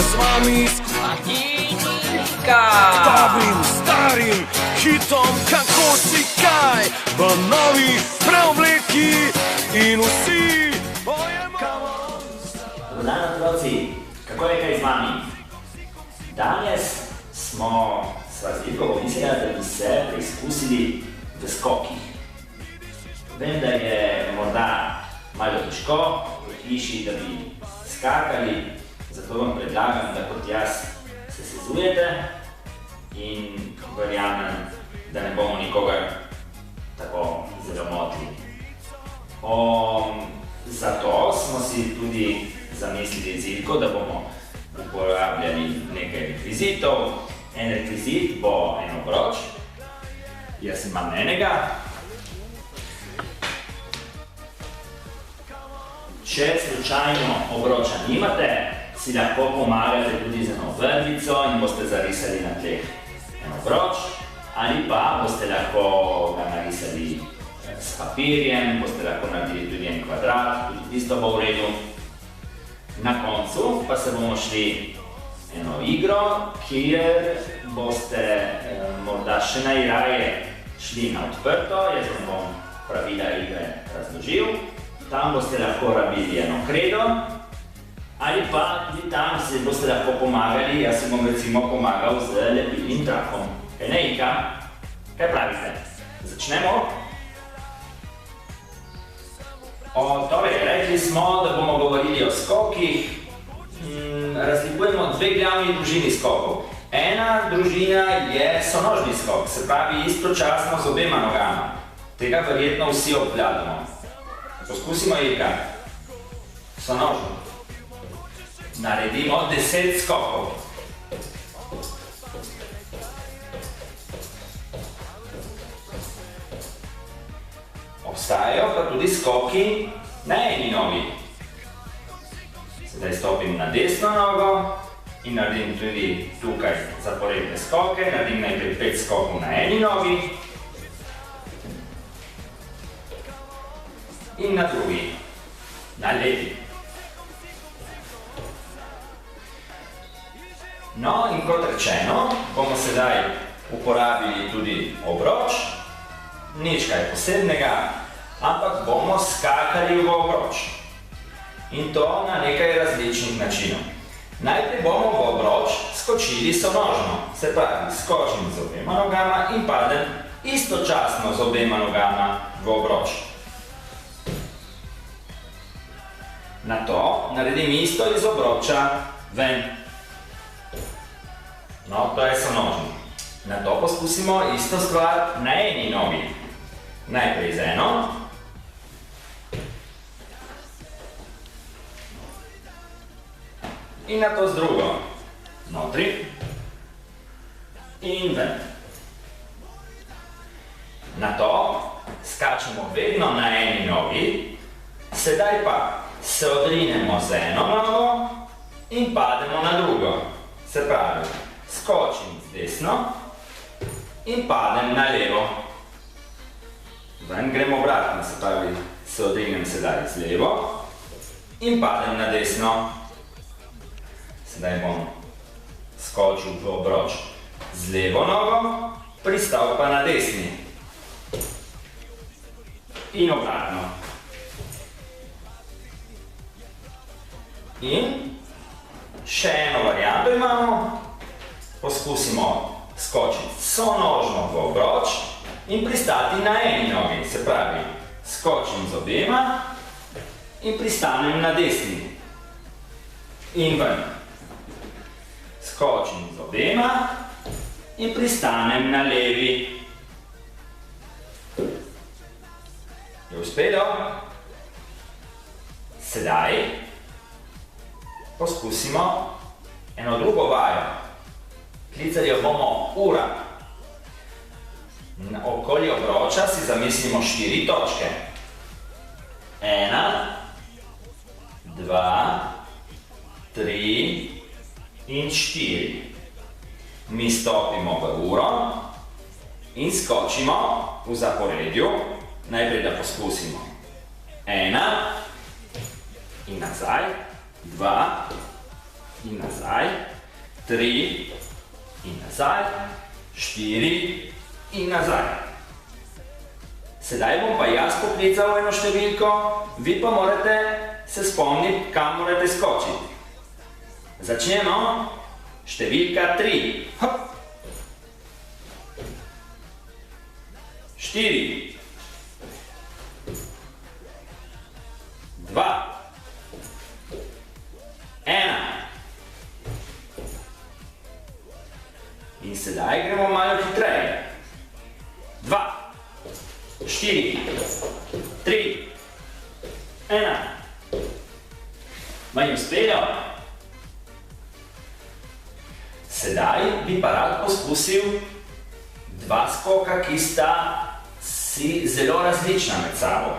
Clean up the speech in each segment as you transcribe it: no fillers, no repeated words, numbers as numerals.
z vami Hladilníka. Dobrim, starim hitom, kako si kaj, v novi preobleki in vsi pojemo. Dobar dan, otroci, kako je kaj z vami? Danes smo sva z Ilko pomislila, da bi se preizkusili v skokih. Vem, da je morda malo težko v hiši, da bi skakali, zato vam predlagam, da kot jaz se sezujete in verjamem, da ne bomo nikogar tako zelo motili. Zato smo si tudi zamislili z Ilko, da bomo uporabljali nekaj rekvizitov. En rekvizit bo en obroč, jaz imam enega. Če slučajno obroča nimate, si lahko pomagate tudi z eno vrvico in boste zarisali na tleh en obroč, ali pa boste lahko ga narisali s papirjem, boste lahko naredili tudi en kvadrat, tudi tisto bo v redu. Na koncu pa se bomo šli eno igro, kjer boste morda še najraje šli na odprto, jaz vam bom pravila igre razložil. Tam boste lahko rabili eno kredo, ali pa tudi tam si boste lahko pomagali, jaz si bom recimo pomagal z lepilnim trakom. Kaj ne, Ika? Kaj pravite? Začnemo? Torej, rekli smo, da bomo govorili o skokih. Razlikujemo dve glavni družini skokov. Ena družina je sonožni skok, se pravi istočasno z obema nogama. Tega verjetno vsi obvladamo. Poskusimo, Ilka. Sonožno. Naredimo 10 skokov. Obstajajo pa tudi skoki na eni nogi. Sedaj stopim na desno nogo in naredim tudi tukaj zaporedne skoke. Naredim najprej 5 skokov na eni nogi in na drugi, na levi. No in kot rečeno, bomo sedaj uporabili tudi obroč. Nič kaj posebnega, ampak bomo skakali v obroč. In to na nekaj različnih načinov. Najprej bomo v obroč skočili sonožno, se pravi, skočim z obema nogama in padem istočasno z obema nogama v obroč. Nato naredim isto iz obroča ven. No, to je sonožno. Nato poskusimo isto stvar na eni nogi. Najprej z eno. In nato z drugo. Notri. In ven. Nato skačemo vedno na eni nogi. Sedaj pa se odrinemo z eno nogo in pademo na drugo. Se pravi, skočim z desno in padem na levo. Ven gremo obratno, se pravi, se odrinem sedaj z levo in padem na desno. Sedaj bom skočil v obroč z levo nogo, pristal pa na desni. In obratno. In še eno varianto imamo. Poskusimo skočiti sonožno v obroč in pristati na eni nogi. Se pravi, skočim z obema in pristanem na desni. In ven. Skočim z obema in pristanem na levi. Je uspelo? Sedaj poskusimo eno drugo vajo. Klicali jo bomo ura. Okoli obroča si zamislimo 4 točke. 1, 2, 3 in 4. Mi stopimo v uro in skočimo v zaporedju. Najprej da poskusimo. 1 in nazaj. 2 in nazaj, 3 in nazaj, 4 in nazaj. Sedaj bom pa jaz poklical eno številko, vi pa morate se spomniti, kam morate skočiti. Začnemo. Številka 3. 4. 2. 1. In sedaj gremo malo hitreje. 2. 4. 3. 1. Vam je uspelo? Sedaj bi pa rad poskusil dva skoka, ki sta si zelo različna med sabo.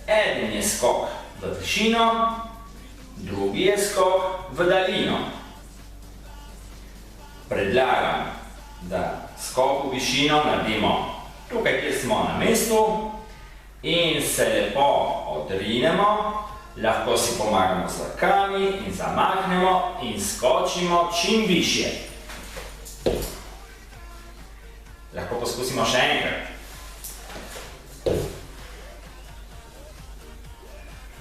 Eden je skok v višino, drugi je skok v daljino. Predlagam, da skok v višino naredimo tukaj, kjer smo na mestu in se lepo odrinemo. Lahko si pomagamo z rokami in zamahnemo in skočimo čim višje. Lahko poskusimo še enkrat.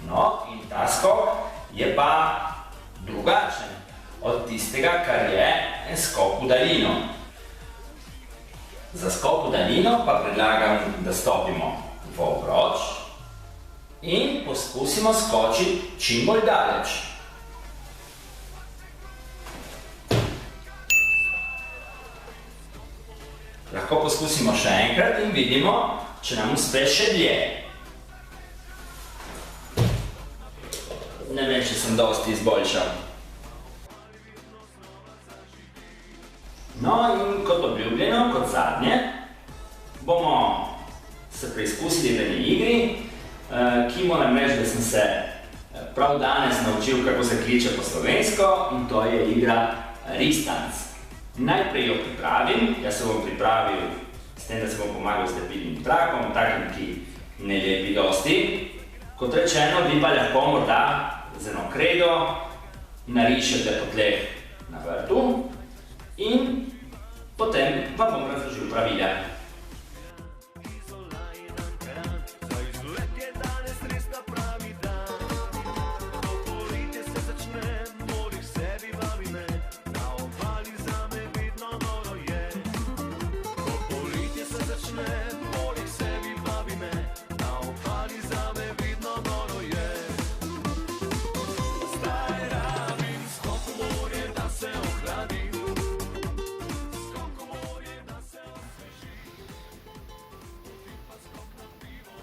No, in ta skok je pa drugačen od tistega, kar je skok v daljino. Za skok v daljino pa predlagam, da stopimo v obroč in poskusimo skočiti čim bolj daleč. Lahko poskusimo še enkrat in vidimo, če nam uspe še dlje. Ne vem, če sem dosti izboljšal. No in kot obljubljeno, kot zadnje, bomo se preizkusili v eni igri, ki moram reči, da sem se prav danes naučil, kako se kliče po slovensko, in to je igra Ristanc. Najprej jo pripravim, jaz se bom pripravil s tem, da se bom pomagal z lepilnim trakom, takim, ki ne lepi dosti. Kot rečeno, vi pa lahko morda z eno kredo narišete po tleh na vrtu in potem vam bom razložil pravila.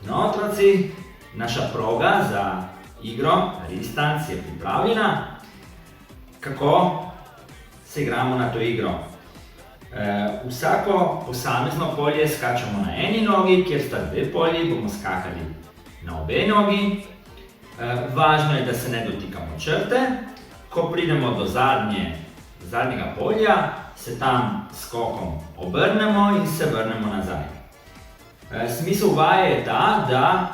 No, otroci, naša proga za igro Ristanc je pripravljena. Kako se igramo na to igro? Vsako posamezno polje skačemo na eni nogi, kjer sta dve polji, bomo skakali na obe nogi. Važno je, da se ne dotikamo črte. Ko pridemo do zadnjega polja, se tam skokom obrnemo in se vrnemo nazaj. Smisel vaje je ta, da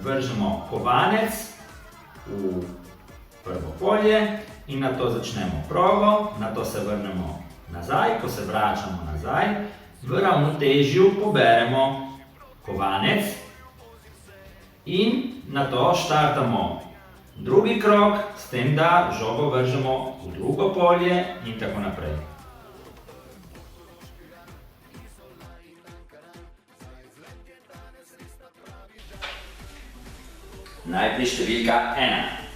vržemo kovanec v prvo polje in nato začnemo progo, nato se vrnemo nazaj. Ko se vračamo nazaj, v ravnotežju poberemo kovanec in nato štartamo drugi krog, s tem, da žogo vržemo v drugo polje in tako naprej. Najprej številka 1.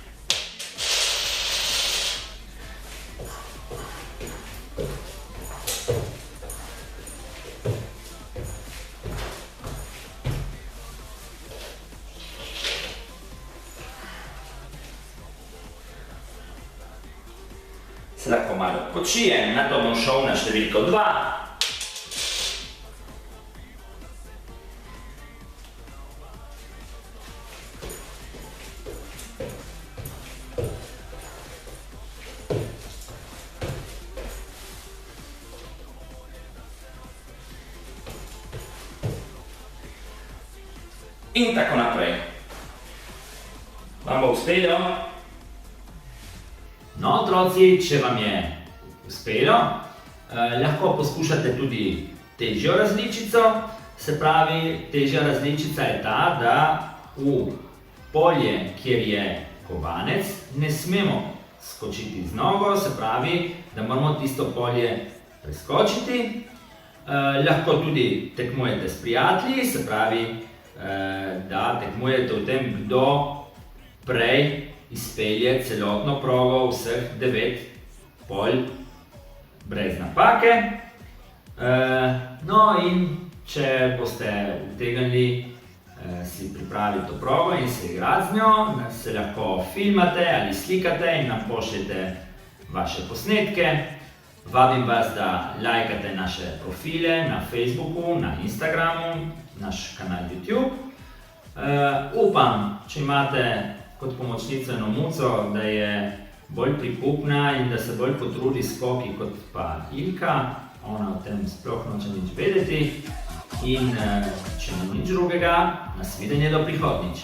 Se lahko malo počijem, nato bom šel na številko 2. In tako naprej. Vam bo uspelo? No, otroci, če vam je uspelo, lahko poskušate tudi težjo različico. Se pravi, težja različica je ta, da v polje, kjer je kovanec, ne smemo skočiti z nogo, se pravi, da moramo tisto polje preskočiti. Lahko tudi tekmujete s prijatelji, se pravi, da tekmujete v tem, kdo prej izpelje celotno progo, vseh 9 polj brez napake. No in če boste utegnili si pripraviti to progo in se igrati z njo, se lahko filmate ali slikate in nam pošljete vaše posnetke. Vabim vas, da lajkate naše profile na Facebooku, na Instagramu, naš kanal YouTube. Upam, če imate kot pomočnico eno muco, da je bolj prikupna in da se bolj potrudi skoki kot pa Ilka. Ona o tem sploh noče nič vedeti. In če ni nič drugega, nasvidenje do prihodnjič.